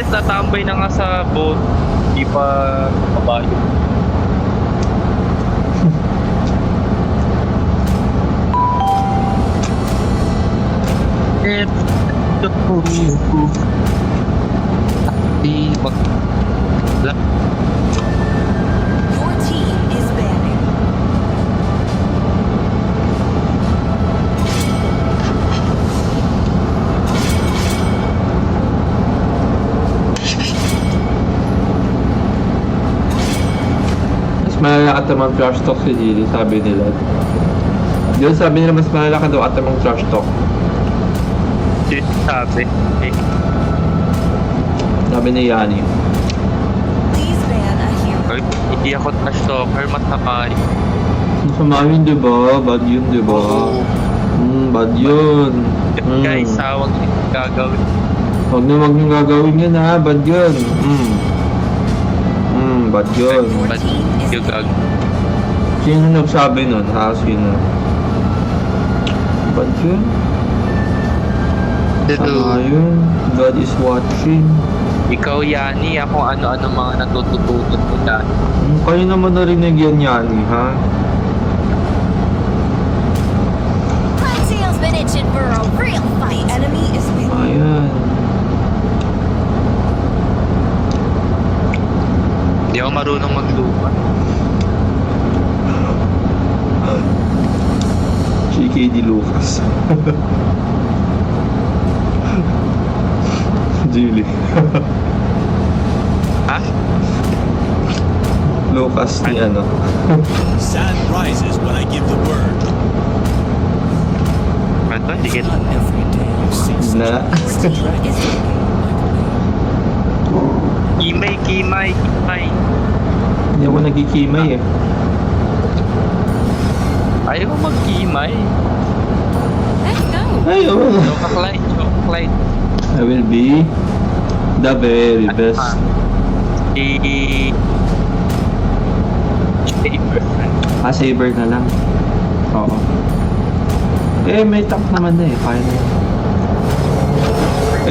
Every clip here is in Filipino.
least natambay na nga sa boat. Di pa kabayo. Ito po yung di mag... Your team is banning. Mas malala ka tamang trash talk si Gilly, sabi nila. Yun, sabi nila mas malala ka daw at tamang trash talk. Sabi. Eh, Sabi ni Yani. Please ban a hero. hindi ako trash talker, matakay. Masama yun, diba? Bad yun, diba? Bad yun. Guys, huwag niyo gagawin. Huwag niyong gagawin yun, ha? Bad yun. Bad yun. Ba't yung gagawin? Sino nagsabi nun, ha? Sino? Bad yun? Sama yun. God is watching. Ikaw, Yani, ako ano-ano mga natututunan mo dahil. Kayo naman narinig yan, Yani, ha? My tail's been itching for a real fight. The enemy is banning. Ayan. Hindi ako marunong maglupa. Si KD Lucas. Jilly. Ha? Lucas ni ano. Sun rises when I give the word. Ano? Hindi kita. Not every day you see such Na. a Your team is banning. Kimay. Hindi ako nagkikimay eh. Ayaw ko magkimay. Let's go. Ayun. Chocolate. I will be the very best. Saber na lang. Oo. Eh, may tank naman na eh. Kaya na.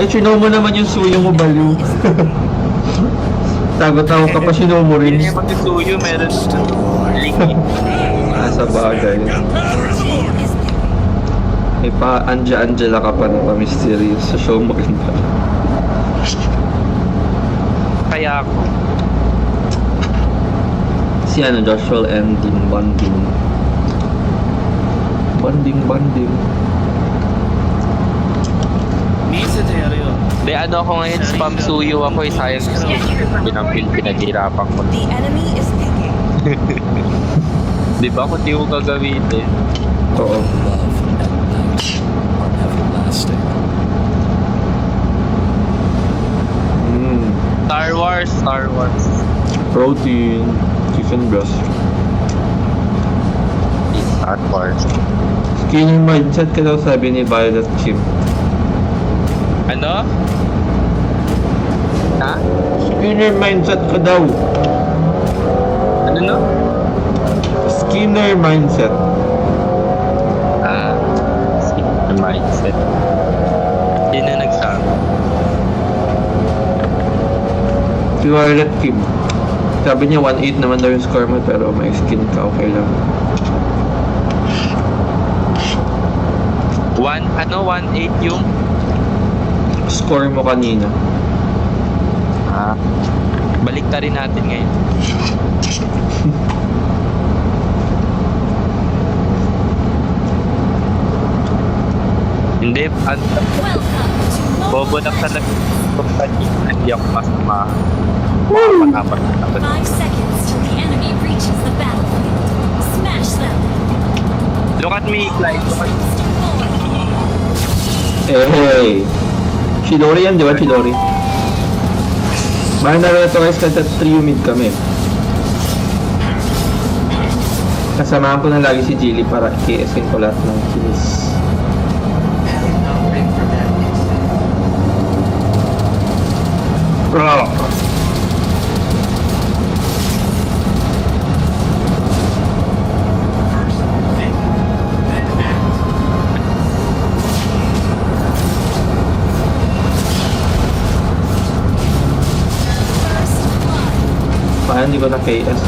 Eh, sino mo naman yung suyo mo, baliw. Tagot-tagot ka pa, sino mo rin. Hindi naman yung suyo, meron lingi. Nasa bagay. Team is banning. May pa Angela ka pa na pa-mysterious sa show mo rin pa. Kaya ako. Si ano, Joshua Ending, Bonding. Hindi, ano ako ngayon, spam suyo ako, sayang pinaghirapan ko. The enemy is banning. Di ba kung di ko gagawin Oo. love and light are everlasting. Star Wars. Protein. Chicken breast. Star Wars. Skinny mindset ka daw, sabi ni Violet Kim. Ano? Ha? Skinner mindset ka daw. Ano no? Skinner mindset. Skinner mindset. Yun na nagsabi. Si Violet Kim. Sabi niya 1-8 naman daw yung score mo pero may skin ka, okay lang. 1-8 yung? Score mo kanina. Balik ta rin natin ngayon. Hindi, Welcome to bobo lang sa hindi ako masama. 5 seconds till the enemy reaches the battlefield. Smash them. Look at me, Clyde. Look at me. Hey! Chidori yan, di ba? Chidori. Mahal na rin ito guys, kasi 3 mid kami. Kasamahan ko na lagi si Jilly para i-KSin ko lahat ng kinis. Bro! hindi ko na KS.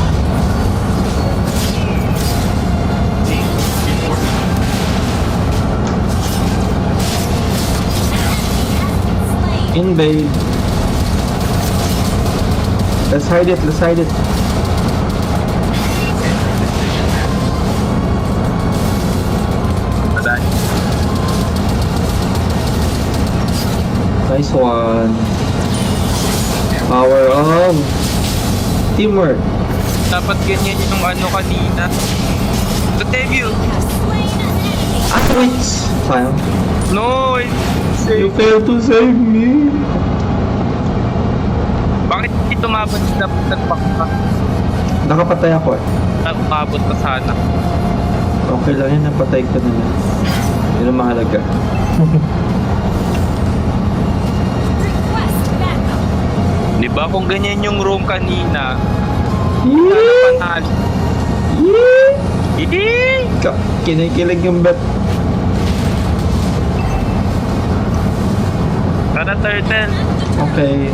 Invade. Let's hide it, let's hide it. Madali. Nice one. Power of teamwork. Dapat ganyan yung ano kanina. The debut! Have slain an enemy. Atroix! Fine. No! You failed to save me. Bakit hindi tumabot na nagpak ka? Nakapatay ako eh. Umabot ka sana. Okay lang yan, napatay ko na yan. Yun ang mahalaga. Request backup. Di ba kung ganyan yung room kanina, Yee! sana panalo. Yee! Hindi! Kinikilig yung bet. Sana turtle. Okay.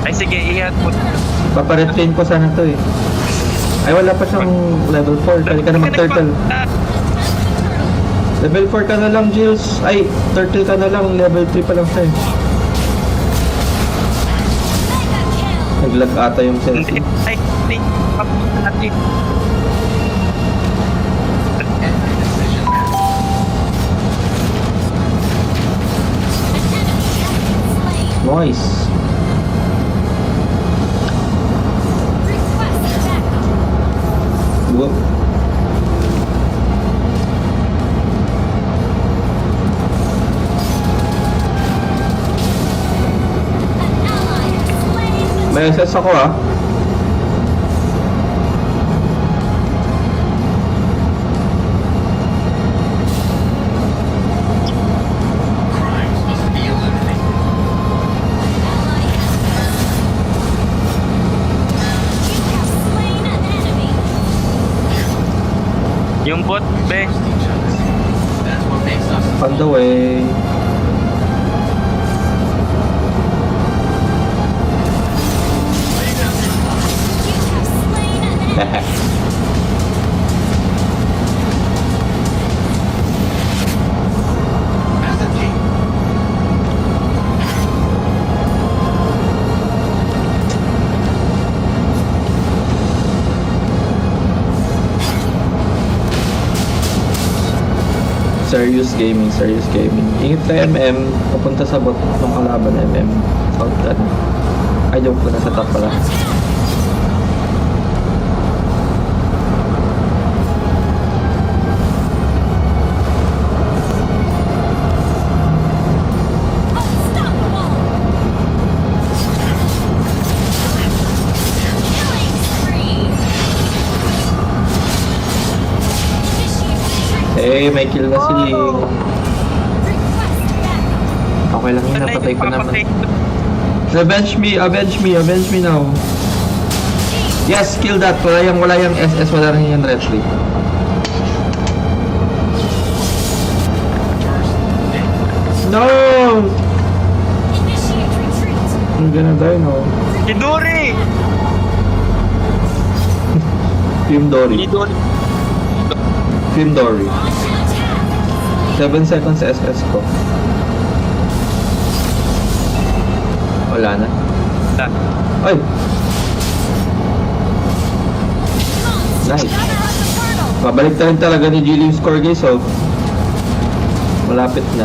Ay sige, ihat mo. Paparetrain ko sana to eh. Ay wala pa siyang level 4. Kali ka na mag-turtle. Level 4 ka na lang, Jills. Ay, turtle ka na lang. Level 3 pa lang siya eh. Mega kill. Naglag ata yung Hindi. sense. Ay, hindi. Kapit natin. Slain. Nice. Request backup. Whoop. An ally has slain the May SS ako ah. ally. You have slain an enemy. Yung bot, be. On the way. You have slain an enemy. Serious gaming, serious gaming. Ingit ka MM, papunta sa bot ng kalaban MM. South gun. Ay, joke ko, nasa top pala. Unstoppable. Killing spree. Initiate retreat. Eh, may kill na si Ling. Request backup. Okay lang yun, napatay ko naman. Papatay. Revenge me, avenge me, avenge me now. Yes, kill that. Wala yung SS, wala rin yung retreat. No! Initiate retreat. I'm gonna die now. Idori! Team Dory. Idori. Team Dory. Launch an attack. 7 seconds SS ko. Wala na. Ay! Nice. Gather at the portal. Mabalik na rin talaga ni Jilly yung score guys, so malapit na.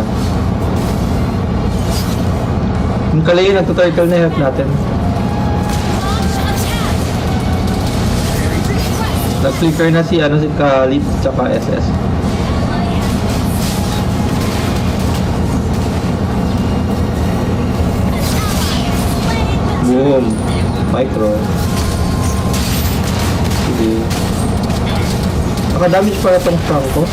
Yung Kalay nagtuturtle na help natin. Launch attack. Request. Nag-flicker na si Khalid tsaka SS. Ally has Boom! Micro. Sige. Naka-damage pala tong Franco.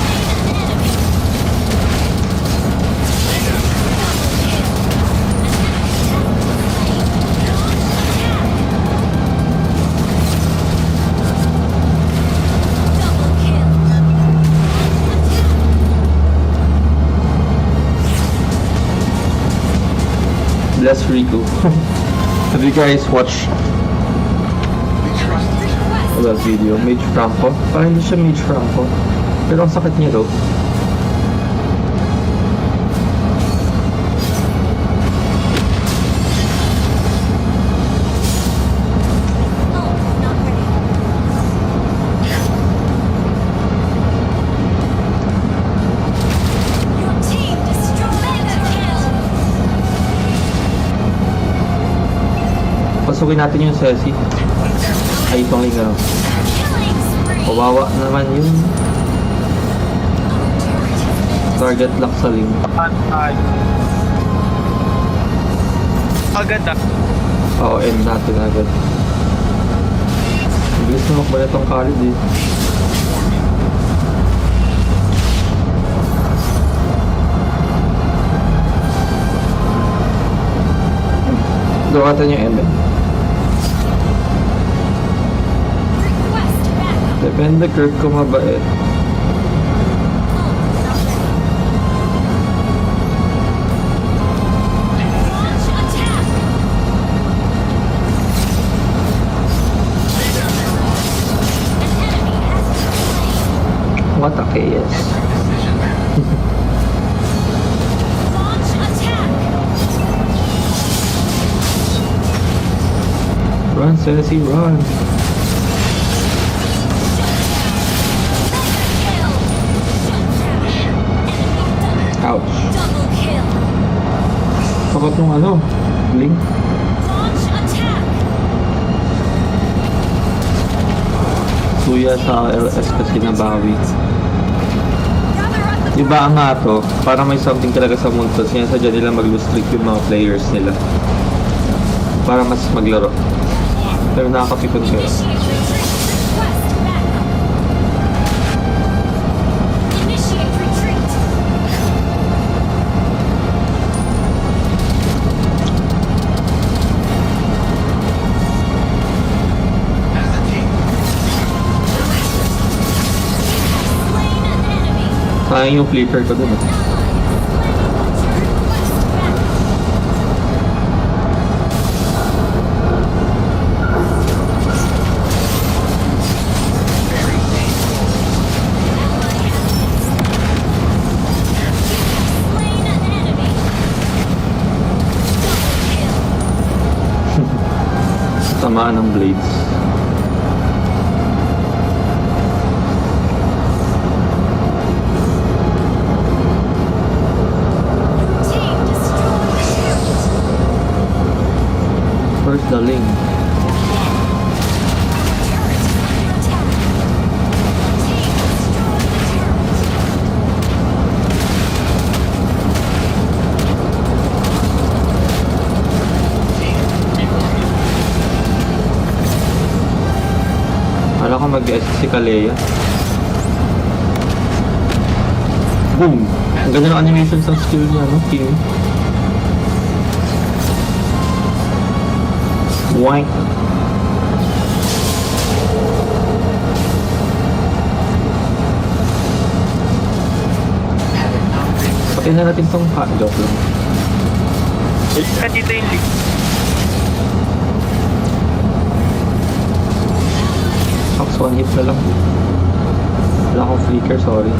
double kill. Bless Riku. Have you guys watched Wala video. Mage Franco. Parang hindi siya Mage Franco. Pero ang sakit niya daw. Oh, not ready. Your team destroyed mega kill. Pasukin natin yung Ceci. Ay, itong lingaw. Killing spree. Kawawa naman yun. Our turret has been Target lock sa link. Agad ah. Oo, end natin agad. Ang bilis na makbala itong Khalid eh. Gawatan yung MM. request backup. Depende Kirk kung mabait. Oh, not ready. Launch attack. An enemy has been slain. What a chaos. Launch attack. Run, Ceci, run. Mega kill. Shut down. Enemy Ouch. double kill. Sakot nung ano, link. Launch attack. Suya sa LS kasi nabawi. Gather up the Diba ang nga to, para may something talaga sa mundo, sinasadya nila mag-lose streak yung mga players nila. Para mas maglaro. Pero nakakapikon kayo. Initiate retreat. Request backup. Initiate retreat. Slain an enemy. Sayang yung flicker ko dun. Ally has slain. Request backup. Slain an enemy. Double kill. Tamaan ng blades. Team destroyed. First the link. Turret under attack. Team destroyed the turret. Alam ko mag-S si Kalea. Boom! Ang ganda ng animation sa skill niya, no? Kimi. Wank! Patayin na natin tong joke lang. Dito yung link. Fox, one hit na lang. Wala akong flicker, sorry.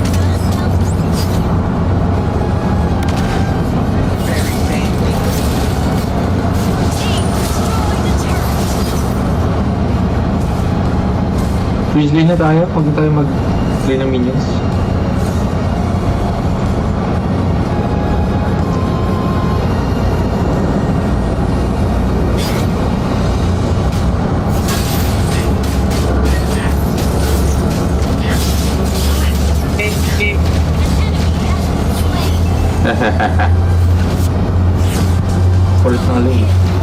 Team destroyed the turret. Freeze lane na tayo, huwag na tayo mag-play ng minions. Kulit na lane.